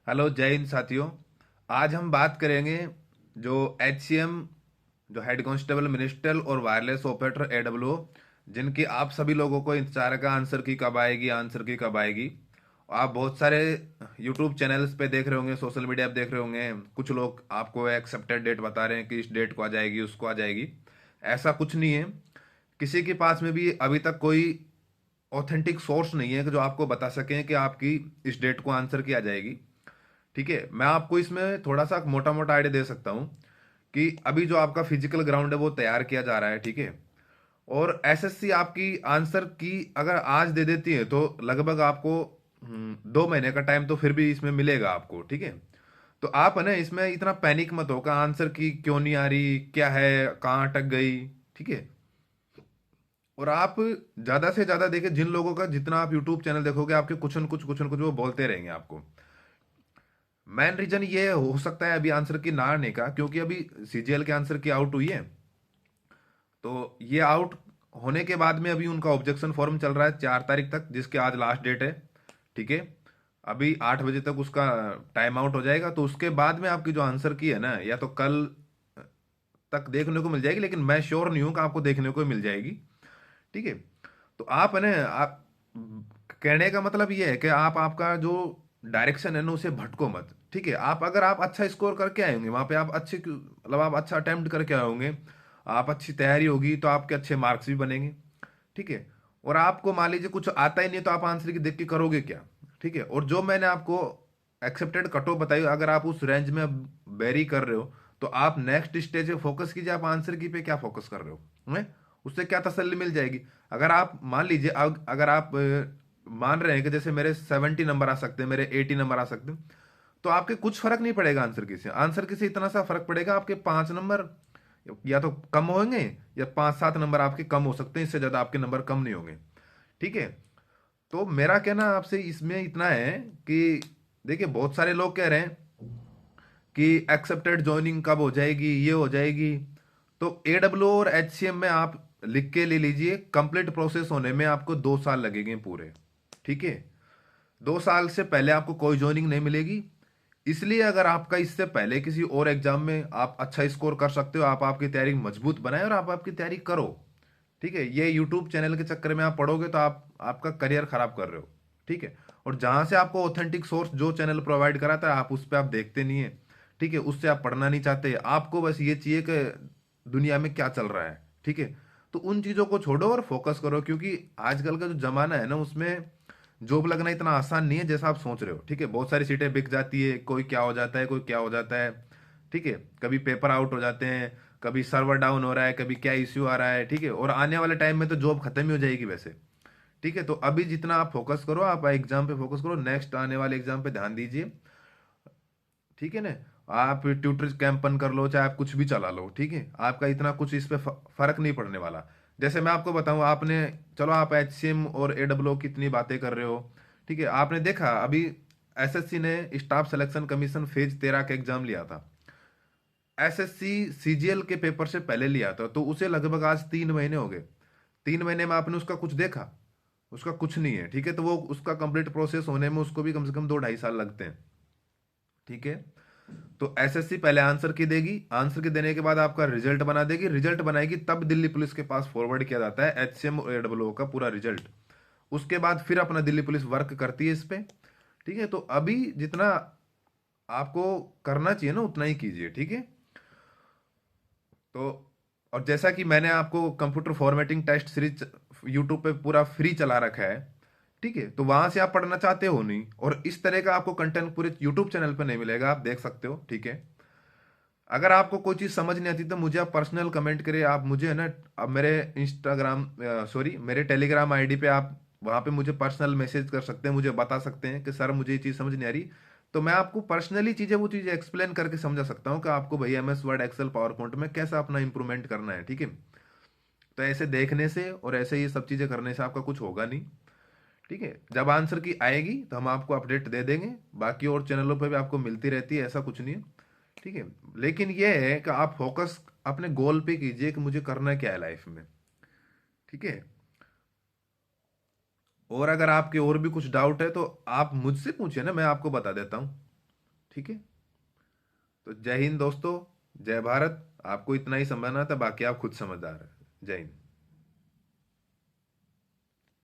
Hello जय हिंद साथियों। आज हम बात करेंगे जो HCM, जो हेड कांस्टेबल मिनिस्ट्रियल और वायरलेस ऑपरेटर AWO, जिनकी आप सभी लोगों को इंतजार का आंसर की कब आएगी, आंसर की कब आएगी। आप बहुत सारे यूट्यूब चैनल्स पे देख रहे होंगे, सोशल मीडिया पे देख रहे होंगे, कुछ लोग आपको एक्सेप्टेड डेट बता रहे हैं कि इस डेट को आ जाएगी, उसको आ जाएगी। ऐसा कुछ नहीं है। किसी के पास में भी अभी तक कोई ऑथेंटिक सोर्स नहीं है कि जो आपको बता सकें कि आपकी इस डेट को आंसर की आ जाएगी। ठीक है, मैं आपको इसमें थोड़ा सा मोटा मोटा आइडिया दे सकता हूँ कि अभी जो आपका फिजिकल ग्राउंड है वो तैयार किया जा रहा है। ठीक है, और एसएससी आपकी आंसर की अगर आज दे देती है तो लगभग आपको 2 महीने का टाइम तो फिर भी इसमें मिलेगा आपको। ठीक है, तो आप है ना इसमें इतना पैनिक मत होगा आंसर की क्यों नहीं आ रही, क्या है, कहाँ अटक गई। ठीक है, और आप ज्यादा से ज्यादा देखिए, जिन लोगों का जितना आप यूट्यूब चैनल देखोगे आपके कुछ न कुछ वो बोलते रहेंगे आपको। मेन रीजन ये हो सकता है अभी आंसर की ना आने का, क्योंकि अभी सीजीएल के आंसर की आउट हुई है। तो ये आउट होने के बाद में अभी उनका ऑब्जेक्शन फॉर्म चल रहा है 4 तारीख तक, जिसके आज लास्ट डेट है। ठीक है, अभी 8 बजे तक उसका टाइम आउट हो जाएगा। तो उसके बाद में आपकी जो आंसर की है ना, या तो कल तक देखने को मिल जाएगी, लेकिन मैं श्योर नहीं हूं कि आपको देखने को मिल जाएगी। ठीक है, तो आप है ना, आप कहने का मतलब ये है कि आप आपका जो डायरेक्शन है ना उसे भटको मत। ठीक है, आप अगर आप अच्छा स्कोर करके आए होंगे वहां पे, आप अच्छे मतलब आप अच्छा अटेम्प्ट करके आए होंगे, आप अच्छी तैयारी होगी तो आपके अच्छे मार्क्स भी बनेंगे। ठीक है, और आपको मान लीजिए कुछ आता ही नहीं तो आप आंसर की देख के करोगे क्या। ठीक है, और जो मैंने आपको एक्सेप्टेड कट ऑफ बताई, अगर आप उस रेंज में बेरी कर रहे हो तो आप नेक्स्ट स्टेज पे फोकस कीजिए। आप आंसर की पे क्या फोकस कर रहे हो हैं? उससे क्या तसल्ली मिल जाएगी। अगर आप मान लीजिए अगर आप मान रहे हैं कि जैसे मेरे 70 नंबर आ सकते हैं, मेरे 80 नंबर आ सकते हैं, तो आपके कुछ फर्क नहीं पड़ेगा आंसर की से। आंसर की से इतना सा फर्क पड़ेगा, आपके 5 नंबर या तो कम होंगे, या 5-7 नंबर आपके कम हो सकते हैं, इससे ज्यादा आपके नंबर कम नहीं होंगे। ठीक है, तो मेरा कहना आपसे इसमें इतना है कि देखिए, बहुत सारे लोग कह रहे हैं कि एक्सेप्टेड ज्वाइनिंग कब हो जाएगी, ये हो जाएगी। तो AWO और HCM में आप लिख के ले लीजिए, कंप्लीट प्रोसेस होने में आपको 2 साल लगेंगे पूरे। ठीक है, 2 साल से पहले आपको कोई ज्वाइनिंग नहीं मिलेगी। इसलिए अगर आपका इससे पहले किसी और एग्जाम में आप अच्छा स्कोर कर सकते हो, आप आपकी तैयारी मजबूत बनाए और आप आपकी तैयारी करो। ठीक है, ये यूट्यूब चैनल के चक्कर में आप पढ़ोगे तो आप आपका करियर खराब कर रहे हो। ठीक है, और जहां से आपको ऑथेंटिक सोर्स जो चैनल प्रोवाइड कराता है आप उस पर आप देखते नहीं है। ठीक है, उससे आप पढ़ना नहीं चाहते, आपको बस ये चाहिए कि दुनिया में क्या चल रहा है। ठीक है, तो उन चीजों को छोड़ो और फोकस करो, क्योंकि आजकल का जो जमाना है ना उसमें जॉब लगना इतना आसान नहीं है जैसा आप सोच रहे हो। ठीक है, बहुत सारी सीटें बिक जाती है, कोई क्या हो जाता है, कोई क्या हो जाता है। ठीक है, कभी पेपर आउट हो जाते हैं, कभी सर्वर डाउन हो रहा है, कभी क्या इश्यू आ रहा है। ठीक है, और आने वाले टाइम में तो जॉब खत्म ही हो जाएगी वैसे। ठीक है, तो अभी जितना आप फोकस करो, आप एग्जाम पे फोकस करो, नेक्स्ट आने वाले एग्जाम पे ध्यान दीजिए। ठीक है ना, आप ट्यूटर कैंप बन कर लो, चाहे आप कुछ भी चला लो। ठीक है, आपका इतना कुछ इस पे फर्क नहीं पड़ने वाला। जैसे मैं आपको बताऊं, आपने, चलो आप HCM और AWO कितनी बातें कर रहे हो। ठीक है, आपने देखा अभी एसएससी ने स्टाफ सिलेक्शन कमीशन फेज 13 का एग्जाम लिया था। एसएससी सीजीएल के पेपर से पहले लिया था, तो उसे लगभग आज 3 महीने हो गए। 3 महीने में आपने उसका कुछ देखा? उसका कुछ नहीं है। ठीक है, तो वो उसका कंप्लीट प्रोसेस होने में उसको भी कम से कम 2-2.5 साल लगते हैं। ठीक है, तो एसएससी पहले आंसर की देगी, आंसर की देने के बाद आपका रिजल्ट बना देगी, रिजल्ट बनाएगी तब दिल्ली पुलिस के पास फॉरवर्ड किया जाता है HCM और AWO का पूरा रिजल्ट। उसके बाद फिर अपना दिल्ली पुलिस वर्क करती है इस पे। ठीक है, तो अभी जितना आपको करना चाहिए ना उतना ही कीजिए। ठीक है, तो और जैसा कि मैंने आपको computer formatting test series YouTube पे पूरा फ्री चला रखा है। ठीक है, तो वहां से आप पढ़ना चाहते हो नहीं, और इस तरह का आपको कंटेंट पूरे यूट्यूब चैनल पे नहीं मिलेगा, आप देख सकते हो। ठीक है, अगर आपको कोई चीज समझ नहीं आती तो मुझे आप पर्सनल कमेंट करिए। आप मुझे है ना, अब मेरे इंस्टाग्राम, सॉरी, मेरे टेलीग्राम आईडी पे आप वहां पे मुझे पर्सनल मैसेज कर सकते हैं, मुझे बता सकते हैं कि सर मुझे ये चीज समझ नहीं आ रही। तो मैं आपको पर्सनली चीजें वो चीजें एक्सप्लेन करके समझा सकता हूँ कि आपको भाई MS Word Excel PowerPoint में कैसा अपना इंप्रूवमेंट करना है। ठीक है, तो ऐसे देखने से और ऐसे ये सब चीजें करने से आपका कुछ होगा नहीं। ठीक है, जब आंसर की आएगी तो हम आपको अपडेट दे देंगे। बाकी और चैनलों पे भी आपको मिलती रहती है, ऐसा कुछ नहीं है। ठीक है, लेकिन ये है कि आप फोकस अपने गोल पे कीजिए कि मुझे करना क्या है लाइफ में। ठीक है, और अगर आपके और भी कुछ डाउट है तो आप मुझसे पूछिए ना, मैं आपको बता देता हूँ। ठीक है। तो जय हिंद दोस्तों, जय भारत। आपको इतना ही समझना था, बाकी आप खुद समझदार हैं। जय हिंद।